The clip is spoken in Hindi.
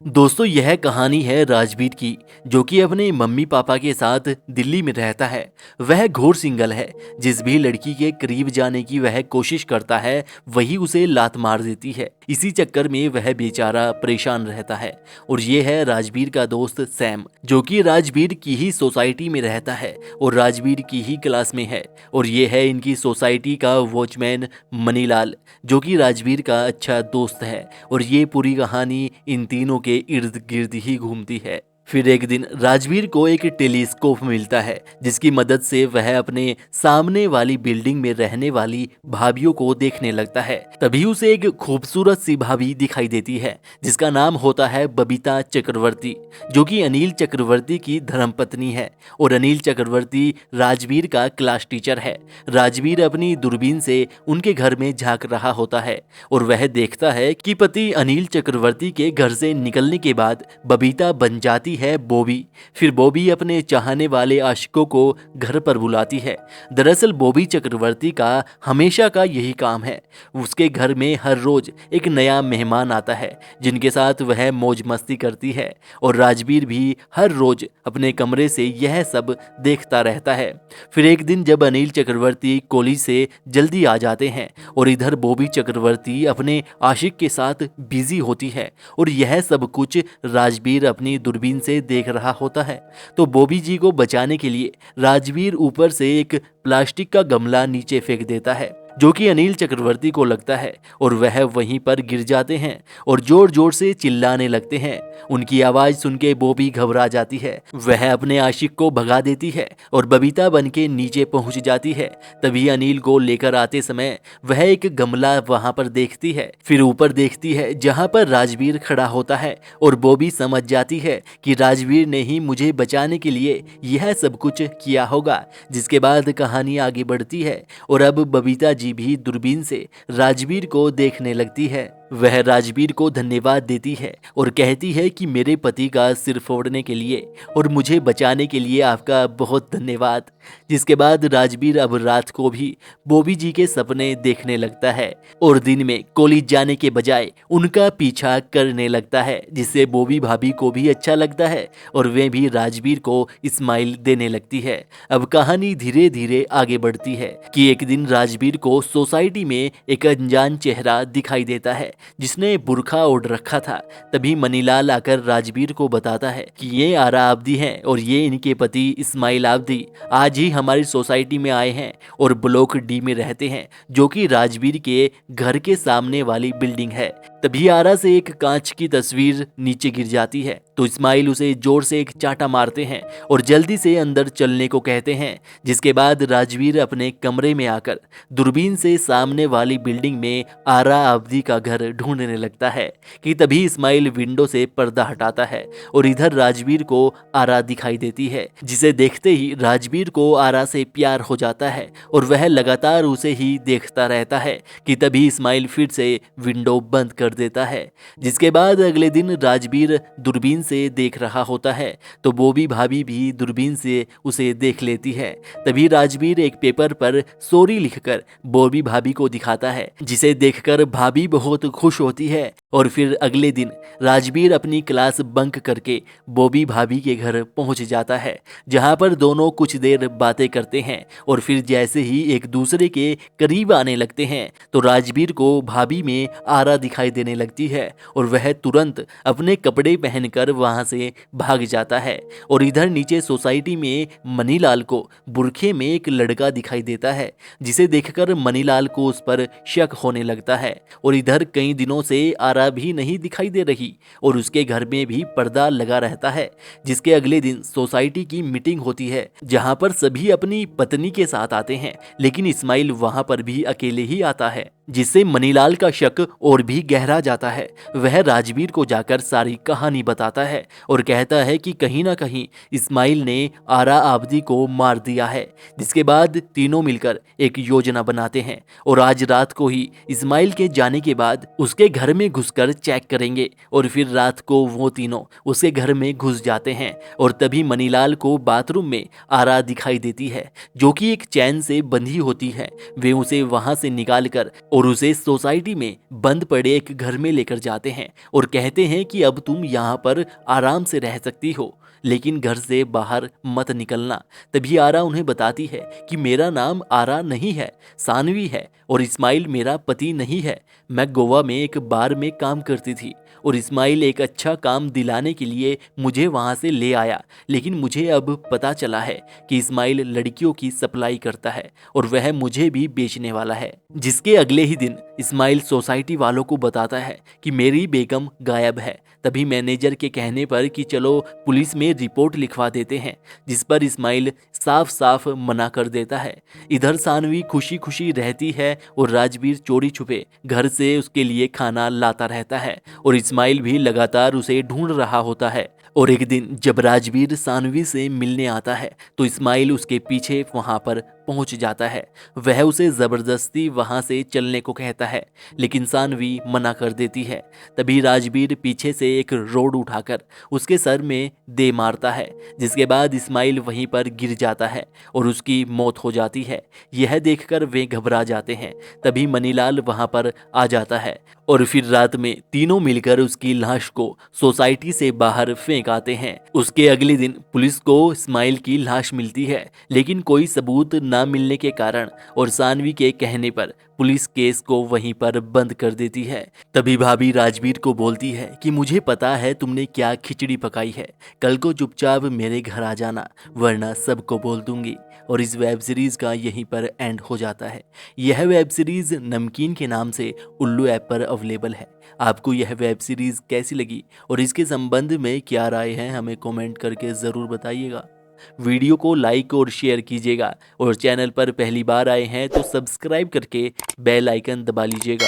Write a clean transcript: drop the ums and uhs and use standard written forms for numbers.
दोस्तों यह कहानी है राजवीर की, जो कि अपने मम्मी पापा के साथ दिल्ली में रहता है। वह घोर सिंगल है। जिस भी लड़की के करीब जाने की वह कोशिश करता है वही उसे लात मार देती है। इसी चक्कर में वह बेचारा परेशान रहता है। और ये है राजवीर का दोस्त सैम, जो कि राजवीर की ही सोसाइटी में रहता है और राजवीर की ही क्लास में है। और ये है इनकी सोसाइटी का वॉचमैन मनीलाल, जो कि राजवीर का अच्छा दोस्त है। और ये पूरी कहानी इन तीनों के इर्द गिर्द ही घूमती है। फिर एक दिन राजवीर को एक टेलीस्कोप मिलता है, जिसकी मदद से वह अपने सामने वाली बिल्डिंग में रहने वाली भाभियों को देखने लगता है। तभी उसे एक खूबसूरत सी भाभी दिखाई देती है, जिसका नाम होता है बबीता चक्रवर्ती, जो कि अनिल चक्रवर्ती की धर्मपत्नी है। और अनिल चक्रवर्ती राजवीर का क्लास टीचर है। राजवीर अपनी दूरबीन से उनके घर में झांक रहा होता है और वह देखता है कि पति अनिल चक्रवर्ती के घर से निकलने के बाद बबीता बन जाती है बॉबी। फिर बॉबी अपने चाहने वाले आशिकों को घर पर बुलाती है। दरअसल बॉबी चक्रवर्ती का हमेशा का यही काम है। उसके घर में हर रोज एक नया मेहमान आता है, जिनके साथ वह मौज मस्ती करती है। और राजवीर भी हर रोज अपने कमरे से यह सब देखता रहता है। फिर एक दिन जब अनिल चक्रवर्ती कॉलेज से जल्दी आ जाते हैं और इधर बॉबी चक्रवर्ती अपने आशिक के साथ बिजी होती है और यह सब कुछ राजवीर अपनी दूरबीन से देख रहा होता है, तो बॉबी जी को बचाने के लिए राजवीर ऊपर से एक प्लास्टिक का गमला नीचे फेंक देता है, जो कि अनिल चक्रवर्ती को लगता है और वह वहीं पर गिर जाते हैं और जोर जोर से चिल्लाने लगते हैं। उनकी आवाज सुन के बॉबी घबरा जाती है। वह अपने आशिक को भगा देती है और बबीता बन के नीचे पहुंच जाती है। तभी अनिल को लेकर आते समय वह एक गमला वहां पर देखती है। फिर ऊपर देखती है जहां पर राजवीर खड़ा होता है और बॉबी समझ जाती है कि राजवीर ने ही मुझे बचाने के लिए यह सब कुछ किया होगा। जिसके बाद कहानी आगे बढ़ती है और अब बबीता जी भी दूरबीन से राजवीर को देखने लगती है। वह राजवीर को धन्यवाद देती है और कहती है कि मेरे पति का सिर फोड़ने के लिए और मुझे बचाने के लिए आपका बहुत धन्यवाद। जिसके बाद राजवीर अब रात को भी बॉबी जी के सपने देखने लगता है और दिन में कॉलेज जाने के बजाय उनका पीछा करने लगता है, जिससे बॉबी भाभी को भी अच्छा लगता है और वे भी राजवीर को स्माइल देने लगती है। अब कहानी धीरे धीरे आगे बढ़ती है कि एक दिन राजवीर को सोसाइटी में एक अनजान चेहरा दिखाई देता है, जिसने बुर्खा ओढ़ रखा था। तभी मनीलाल आकर राजवीर को बताता है कि ये आरा आब्दी हैं और ये इनके पति इस्माइल आब्दी आज ही हमारी सोसाइटी में आए हैं और ब्लॉक डी में रहते हैं, जो कि राजवीर के घर के सामने वाली बिल्डिंग है। तभी आरा से एक कांच की तस्वीर नीचे गिर जाती है, तो इस्माइल उसे जोर से एक चांटा मारते हैं और जल्दी से अंदर चलने को कहते हैं। जिसके बाद राजवीर अपने कमरे में आकर दूरबीन से सामने वाली बिल्डिंग में आरा आब्दी का घर ढूंढने लगता है कि तभी इस्माइल विंडो से पर्दा हटाता है और इधर राजवीर को आरा दिखाई देती है, जिसे देखते ही राजवीर को आरा से प्यार हो जाता है और वह लगातार उसे ही देखता रहता है कि तभी इस्माइल फिर से विंडो बंद कर देता है। जिसके बाद अगले दिन राजवीर दूरबीन से देख रहा होता है, तो बॉबी भाभी भी दूरबीन से उसे देख लेती है। तभी राजवीर एक पेपर पर सॉरी लिखकर बॉबी भाभी को दिखाता है, जिसे देखकर भाभी बहुत खुश होती है। और फिर अगले दिन राजवीर अपनी क्लास बंक करके बॉबी भाभी के घर पहुंच जाता है, जहां पर दोनों कुछ देर बातें करते हैं और फिर जैसे ही एक दूसरे के करीब आने लगते हैं तो राजवीर को भाभी में आरा दिखाई देने लगती है और वह तुरंत अपने कपड़े पहनकर वहां से भाग जाता है। और इधर नीचे सोसाइटी में मनीलाल को बुरखे में एक लड़का दिखाई देता है, जिसे देखकर मनीलाल को उस पर शक होने लगता है। और इधर कई दिनों से आरा भी नहीं दिखाई दे रही और उसके घर में भी पर्दा लगा रहता है। जिसके अगले दिन सोसाइटी की मीटिंग होती है, जहां पर सभी अपनी पत्नी के साथ आते हैं, लेकिन इस्माइल वहां पर भी अकेले ही आता है, जिससे मनीलाल का शक और भी गहरा जाता है। वह राजवीर को जाकर सारी कहानी बताता है और कहता है कि कहीं ना कहीं इस्माइल ने आरा आब्दी को मार दिया है। जिसके बाद तीनों मिलकर एक योजना बनाते हैं और आज रात को ही इस्माइल के जाने के बाद उसके घर में घुसकर चेक करेंगे और फिर रात को वो तीनों उसके घर में घुस जाते हैं और तभी मनीलाल को बाथरूम में आरा दिखाई देती है जो कि एक चैन से बंधी होती है। वे उसे वहां से निकाल कर और उसे सोसाइटी में बंद पड़े एक घर में लेकर जाते हैं और कहते हैं कि अब तुम यहाँ पर आराम से रह सकती हो, लेकिन घर से बाहर मत निकलना। तभी आरा उन्हें बताती है कि मेरा नाम आरा नहीं है, सानवी है और इस्माइल मेरा पति नहीं है। मैं गोवा में एक बार में काम करती थी और इस्माइल एक अच्छा काम दिलाने के लिए मुझे वहां से ले आया, लेकिन मुझे अब पता चला है कि इस्माइल लड़कियों की सप्लाई करता है और वह मुझे भी बेचने वाला है। जिसके अगले ही दिन इस्माइल सोसाइटी वालों को बताता है कि मेरी बेगम गायब है। तभी मैनेजर के कहने पर कि चलो पुलिस में रिपोर्ट लिखवा देते हैं, जिस पर इस्माइल साफ साफ मना कर देता है। इधर सानवी खुशी खुशी रहती है और राजवीर चोरी छुपे घर से उसके लिए खाना लाता रहता है और इस्माइल भी लगातार उसे ढूंढ रहा होता है। और एक दिन जब राजवीर सानवी से मिलने आता है तो इस्माइल उसके पीछे वहां पर पहुंच जाता है। वह उसे जबरदस्ती वहां से चलने को कहता है, लेकिन सानवी मना कर देती है। तभी राजवीर पीछे से एक रोड उठाकर उसके सर में दे मारता है, जिसके बाद इस्माइल वहीं पर गिर जाता है और उसकी मौत हो जाती है। यह देखकर वे घबरा जाते हैं। तभी मनीलाल वहां पर आ जाता है और फिर रात में तीनों मिलकर उसकी लाश को सोसाइटी से बाहर फेंक आते हैं। उसके अगले दिन पुलिस को इस्माइल की लाश मिलती है, लेकिन कोई सबूत ना मिलने के कारण और सानवी के कहने पर पुलिस केस को वहीं पर बंद कर देती है। तभी भाभी राजवीर को बोलती है कि मुझे पता है तुमने क्या खिचड़ी पकाई है, कल को चुपचाप मेरे घर आ जाना वरना सबको बोल दूंगी। और इस वेब सीरीज का यहीं पर एंड हो जाता है। यह वेब सीरीज नमकीन के नाम से उल्लू ऐप पर अवेलेबल है। आपको यह वेब सीरीज कैसी लगी और इसके संबंध में क्या राय है हमें कमेंट करके ज़रूर बताइएगा। वीडियो को लाइक और शेयर कीजिएगा और चैनल पर पहली बार आए हैं तो सब्सक्राइब करके बेल आइकन दबा लीजिएगा।